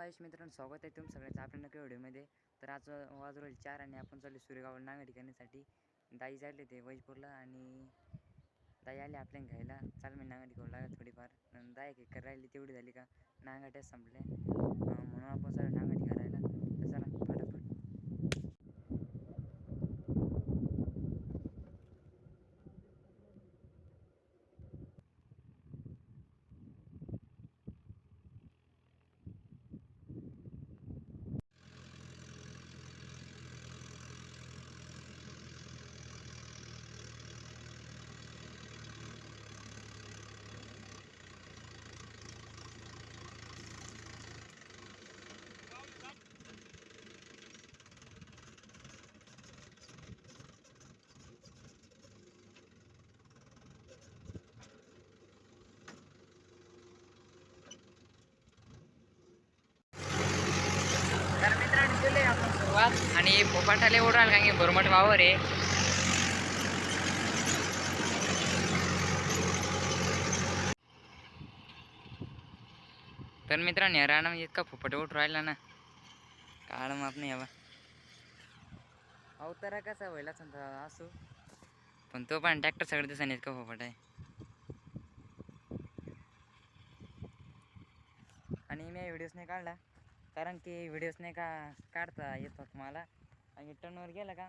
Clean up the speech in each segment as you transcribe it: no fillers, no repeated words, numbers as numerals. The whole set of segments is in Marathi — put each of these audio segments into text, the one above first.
महेश मित्रांनो, स्वागत आहे तुम सगळ्यांचं आपल्या नक्की व्हिडिओमध्ये. तर आज वाज रोज 4 आणि आपण चालू सूर्यगावला नांगा ठिकाणीसाठी. दाई जायले ते वैजपूरला आणि दाई आले आपल्याला घ्यायला. चाल मी नांगा ठिकावला थोडीफार दाई की करायली तेवढी झाली का नांगाट्याच संपले, म्हणून आपण सगळं नांगा ठिका राहिला. तर चला फटाफट. तर मित्रांनो केले आपण सुरुवात आणि पोपाटाले ओढाल का की भरमट वावर आहे. तर मित्रांनो या रानामध्ये इतका फुफट उठ राहिला ना, काळ माप नाही हवा. अवतारा कसा व्हायला समजा असो, पण तो पण ट्रॅक्टर सगळं दिसाने इतका फुफट आहे. आणि मी व्हिडिओज नाही काढला कारण की व्हिडिओज नाही का काढता येतात मला. आणि टर्नवर गेला का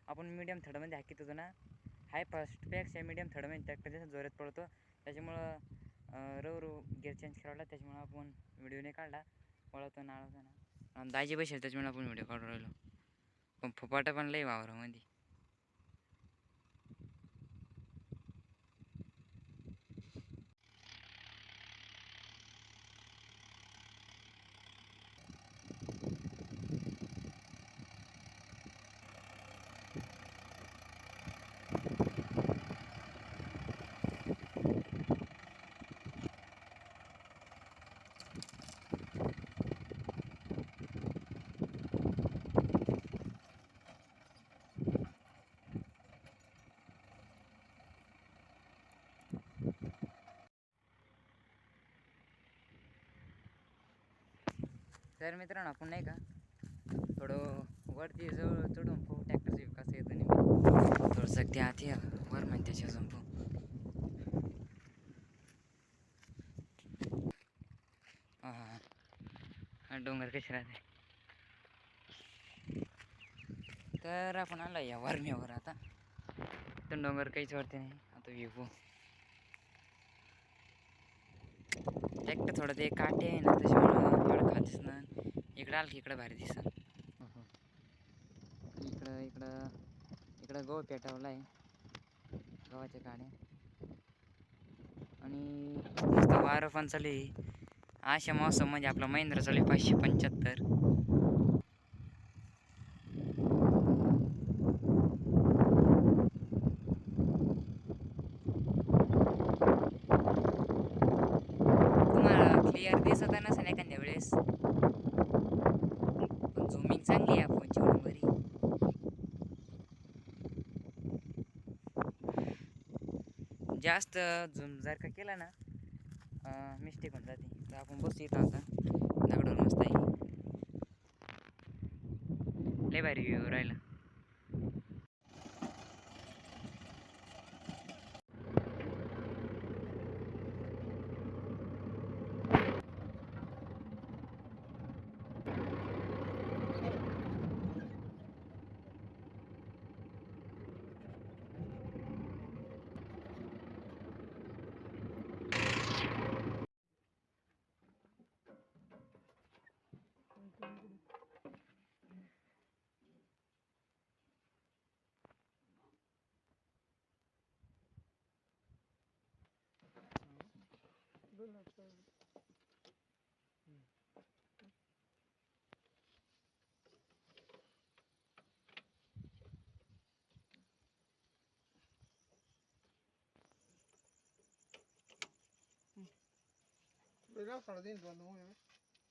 आपण मीडियम थर्डमध्ये हाकीत होतो ना, हाय फर्स्टपेक्षा मीडियम थर्डमध्ये ट्रॅक्टर जसं जोरात पडतो. त्याच्यामुळं रो गिअर चेंज करावला. त्याच्यामुळं आपण व्हिडिओ नाही काढला. वळवतो नाळवतो ना आणि दाजी बसेल त्याच्यामुळे आपण व्हिडिओ काढून राहिलो. पण फुपाटा पण लई वावरामध्ये. तर मित्रांनो आपण नाही का थोडं वरती जवळ चढून पाहू ट्रॅक्टरचे कसं येतं नाही. थोडंसं ते आत या वर म्हणजे त्याच्या अजून पाहू. हा डोंगर कसे राहते. तर आपण आला या वरण्यावर. आता तर डोंगर काहीच वाटते नाही. आता विवू ट्रॅक्टर थोडं ते काटे आहे ना, त्याच्यामुळं एवढं खात दिसणार. इकडं आलं की इकडं भारी दिसत. इकडं इकडं इकडं गहू पेटवला आहे, गव्हाच्या काड्या. आणि मस्त वारं पण चालू आहे. अशा मौसम म्हणजे आपला महिंद्रा चालू आहे 575. तुम्हाला क्लिअर दिसत नसेल एखाद्या वेळेस, पण झूमिंग चांगली आहे फोनची बरी. जास्त झूम जर का केला ना मिस्टेक होऊन जाते. तर आपण बसू इथं आता दगडावर मस्त आहे. लय भारी व्ह्यू राहिला.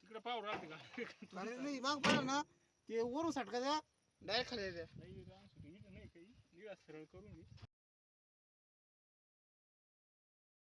तिकडे पाहू राहते का? अरे नाही मग बघा ना, ते वरून सटका द्या डायरेक्ट खाली द्या. नाही नाही काही सरळ करून घे.